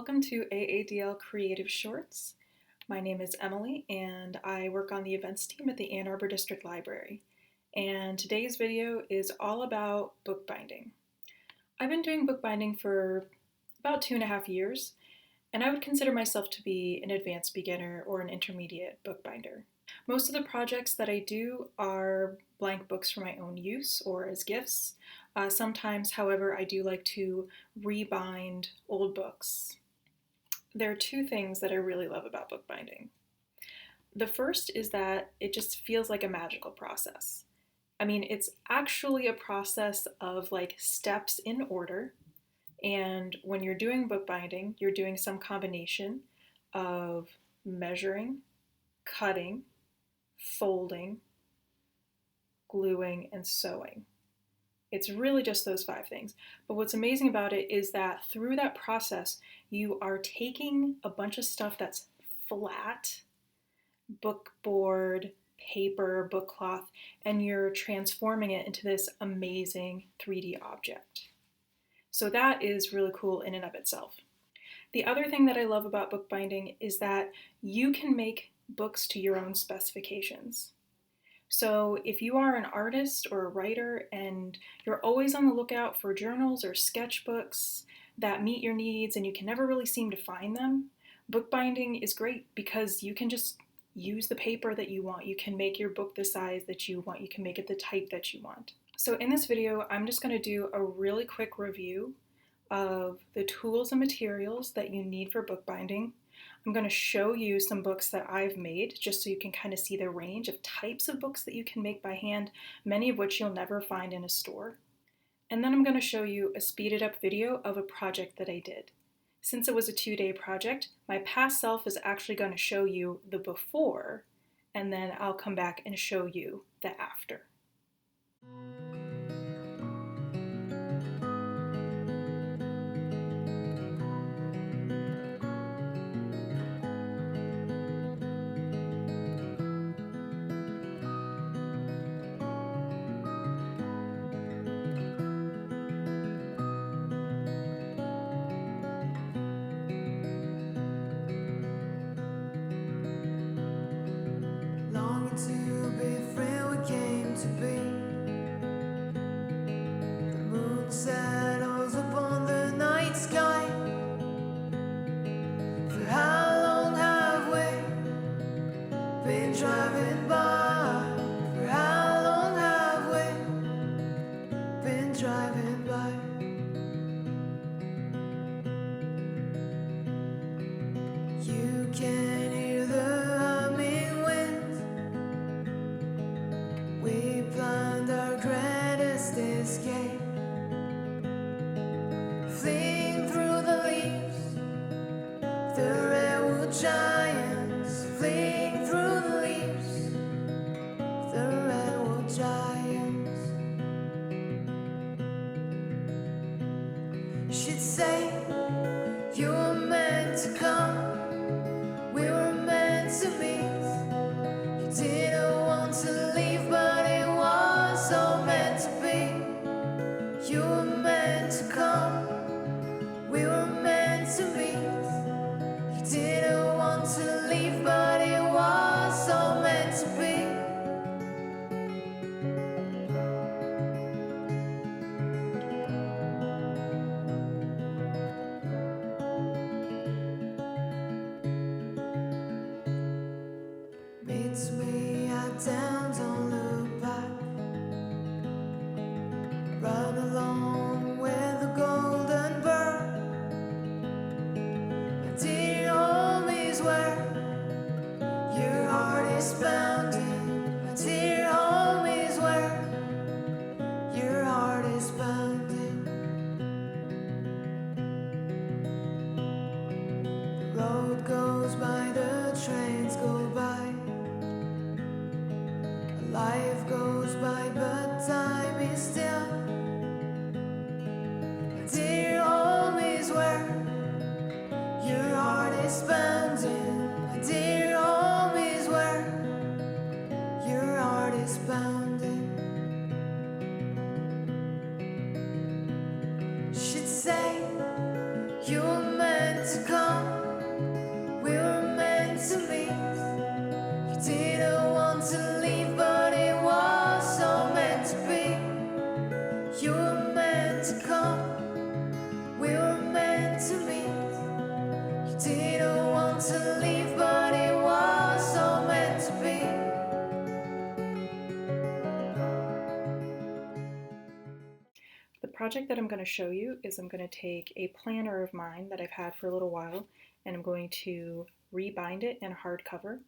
Welcome to AADL Creative Shorts. My name is Emily and I work on the events team at the Ann Arbor District Library. And today's video is all about bookbinding. I've been doing bookbinding for about 2.5 years, and I would consider myself to be an advanced beginner or an intermediate bookbinder. Most of the projects that I do are blank books for my own use or as gifts. Sometimes, however, I do like to rebind old books. There are two things that I really love about bookbinding. The first is that it just feels like a magical process. I mean, it's actually a process of like steps in order. And when you're doing bookbinding, you're doing some combination of measuring, cutting, folding, gluing, and sewing. It's really just those 5 things. But what's amazing about it is that through that process, you are taking a bunch of stuff that's flat, bookboard, paper, book cloth, and you're transforming it into this amazing 3D object. So that is really cool in and of itself. The other thing that I love about bookbinding is that you can make books to your own specifications. So if you are an artist or a writer and you're always on the lookout for journals or sketchbooks that meet your needs and you can never really seem to find them, bookbinding is great because you can just use the paper that you want. You can make your book the size that you want. You can make it the type that you want. So in this video, I'm just going to do a really quick review of the tools and materials that you need for bookbinding. I'm going to show you some books that I've made just so you can kind of see the range of types of books that you can make by hand, many of which you'll never find in a store. And then I'm going to show you a speeded up video of a project that I did. Since it was a 2-day project, my past self is actually going to show you the before, and then I'll come back and show you the after. To be free, we came to project that I'm going to show you is I'm going to take a planner of mine that I've had for a little while, and I'm going to rebind it in hardcover.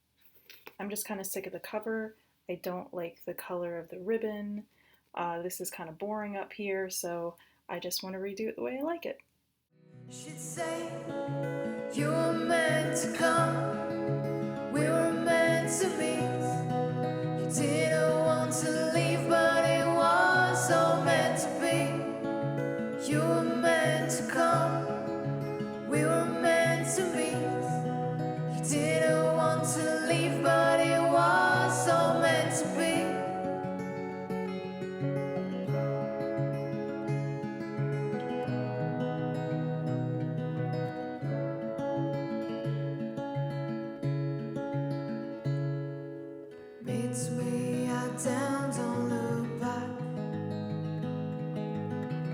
I'm just kind of sick of the cover. I don't like the color of the ribbon. This is kind of boring up here, so I just want to redo it the way I like it. She'd say, you were meant to come, we were meant to meet. You didn't want to leave, but it was all meant to be. You were meant to come, we were meant to meet. You didn't want to leave, but it was all meant to be. Meets me at down, don't look back.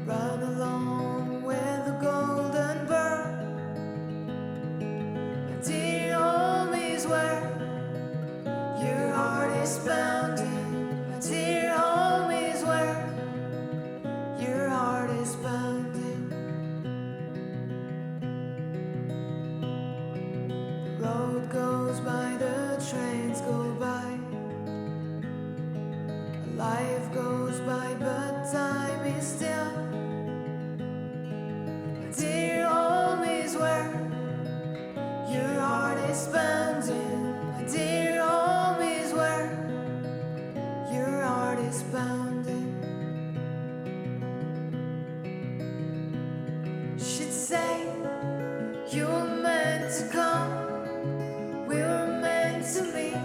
Run along with the golden bird. My dear home is where your heart is pounding. My dear home is where your heart is pounding. The road goes by, the trains go by. Life goes by, but time is still. My dear home is where your heart is pounding. My dear home is where your heart is pounding. She'd say, you were meant to come, we were meant to meet.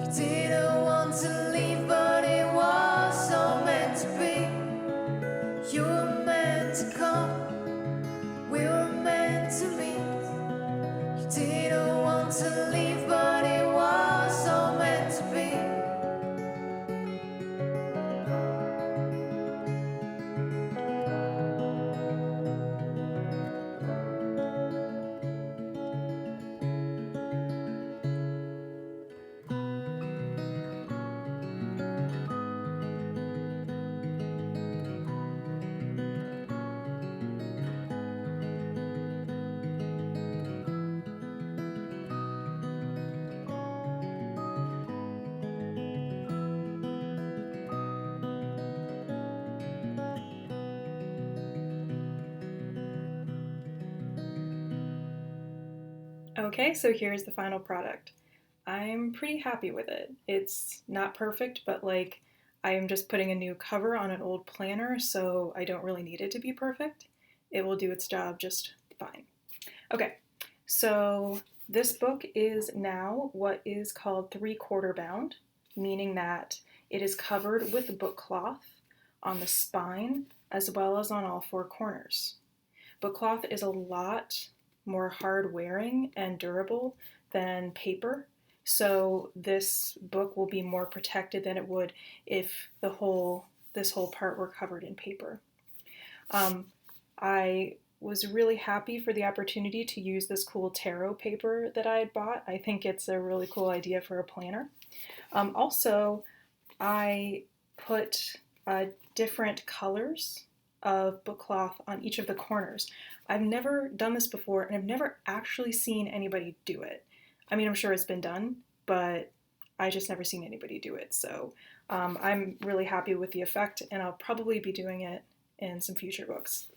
You didn't want to leave, but it was all meant to be. You were meant to come, we were meant to meet. You didn't want to leave, but it was all meant to be. Okay, so here's the final product. I'm pretty happy with it. It's not perfect, but like I am just putting a new cover on an old planner, so I don't really need it to be perfect. It will do its job just fine. Okay, so this book is now what is called 3/4 bound, meaning that it is covered with book cloth on the spine as well as on all four corners. Book cloth is a lot more hard wearing and durable than paper, so this book will be more protected than it would if this whole part were covered in paper. I was really happy for the opportunity to use this cool tarot paper that I had bought. I think it's a really cool idea for a planner. Also, I put different colors of book cloth on each of the corners. I've never done this before, and I've never actually seen anybody do it. I mean, I'm sure it's been done, but I just never seen anybody do it. So I'm really happy with the effect, and I'll probably be doing it in some future books.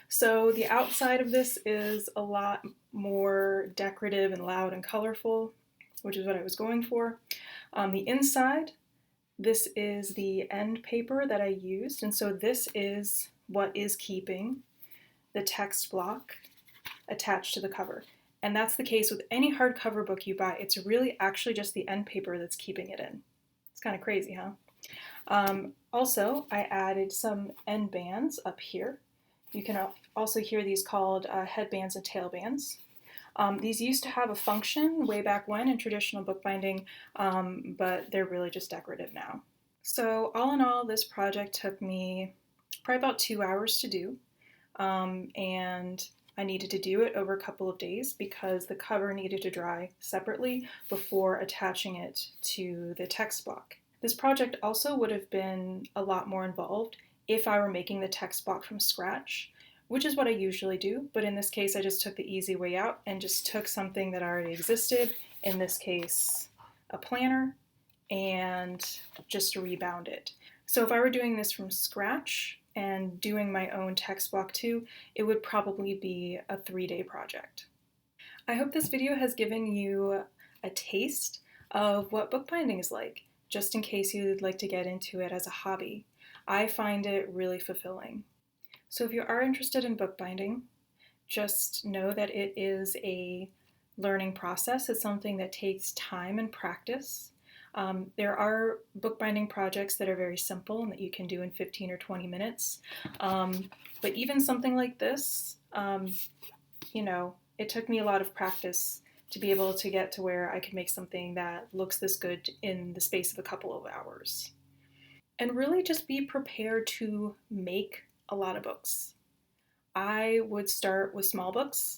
So the outside of this is a lot more decorative and loud and colorful, which is what I was going for. The inside, this is the end paper that I used, and so this is what is keeping the text block attached to the cover. And that's the case with any hardcover book you buy. It's really actually just the end paper that's keeping it in. It's kind of crazy, huh? Also, I added some end bands up here. You can also hear these called headbands and tailbands. These used to have a function way back when in traditional bookbinding, but they're really just decorative now. So all in all, this project took me probably about 2 hours to do, and I needed to do it over a couple of days because the cover needed to dry separately before attaching it to the text block. This project also would have been a lot more involved if I were making the text block from scratch, which is what I usually do, but in this case I just took the easy way out and just took something that already existed, in this case a planner, and just rebound it. So if I were doing this from scratch and doing my own text block too, it would probably be a 3-day project. I hope this video has given you a taste of what bookbinding is like, just in case you'd like to get into it as a hobby. I find it really fulfilling. So if you are interested in bookbinding, just know that it is a learning process. It's something that takes time and practice. There are bookbinding projects that are very simple and that you can do in 15 or 20 minutes. But even something like this, it took me a lot of practice to be able to get to where I could make something that looks this good in the space of a couple of hours. And really just be prepared to make a lot of books. I would start with small books.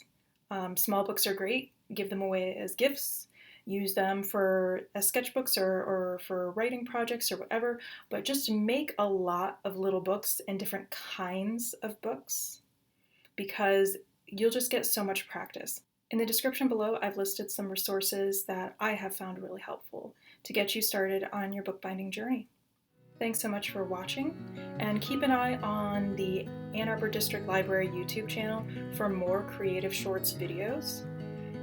Small books are great. Give them away as gifts. Use them as sketchbooks or for writing projects or whatever. But just make a lot of little books and different kinds of books, because you'll just get so much practice. In the description below, I've listed some resources that I have found really helpful to get you started on your bookbinding journey. Thanks so much for watching, and keep an eye on the Ann Arbor District Library YouTube channel for more creative shorts videos.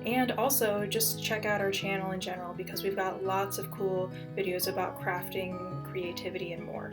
And also just check out our channel in general, because we've got lots of cool videos about crafting, creativity, and more.